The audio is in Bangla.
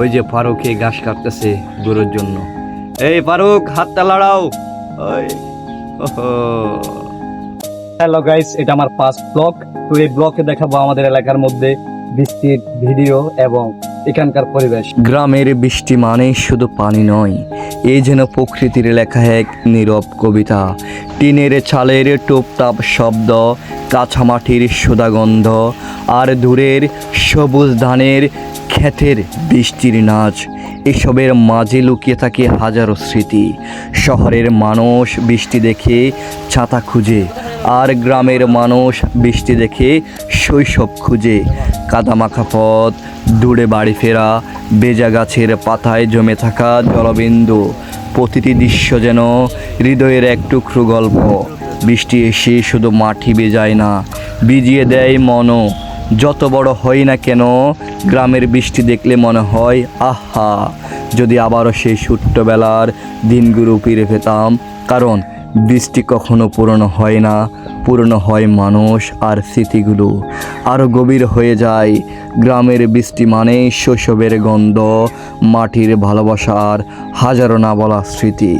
ওই যে ফারুকে ঘাস কাটতেছে গরুর জন্য। এই ফারুক, হাতটা লাড়াও। ওই হ্যালো গাইস, এটা আমার ফার্স্ট ব্লগ। তো এই ব্লগে দেখাবো আমাদের এলাকার মধ্যে বৃষ্টির ভিডিও এবং এখানকার পরিবেশ। গ্রামের বৃষ্টি মানে শুধু পানি নয়, এই যেন প্রকৃতির লেখা এক নীরব কবিতা। টিনের চালের টুপটাপ শব্দ, কাঁচা মাটির সুদাগন্ধ, আর দূরের সবুজ ধানের ক্ষেতের বৃষ্টির নাচ। এসবের মাঝে লুকিয়ে থাকে হাজারো স্মৃতি। শহরের মানুষ বৃষ্টি দেখে ছাতা খুঁজে, আর গ্রামের মানুষ বৃষ্টি দেখে শৈশব খুঁজে। কাদামাখা পথ, দূরে বাড়ি ফেরা, বেজা গাছের পাতায় জমে থাকা জলবিন্দু, প্রতিটি দৃশ্য যেন হৃদয়ের এক টুকরো গল্প। বৃষ্টি এসে শুধু মাটি বেজায় না, ভিজিয়ে দেয় মনও। যত বড় হয় না কেন, গ্রামের বৃষ্টি দেখলে মনে হয় আহা, যদি আবারও সেই ছোট্টবেলার দিনগুলো ফিরে পেতাম। কারণ বৃষ্টি কখনো পুরনো হয় না, পুরনো হয় মানুষ আর স্মৃতিগুলো। আরও গভীর হয়ে যায়। গ্রামের বৃষ্টি মানে শৈশবের গন্ধ, মাটির ভালোবাসার হাজারো না বলা স্মৃতি।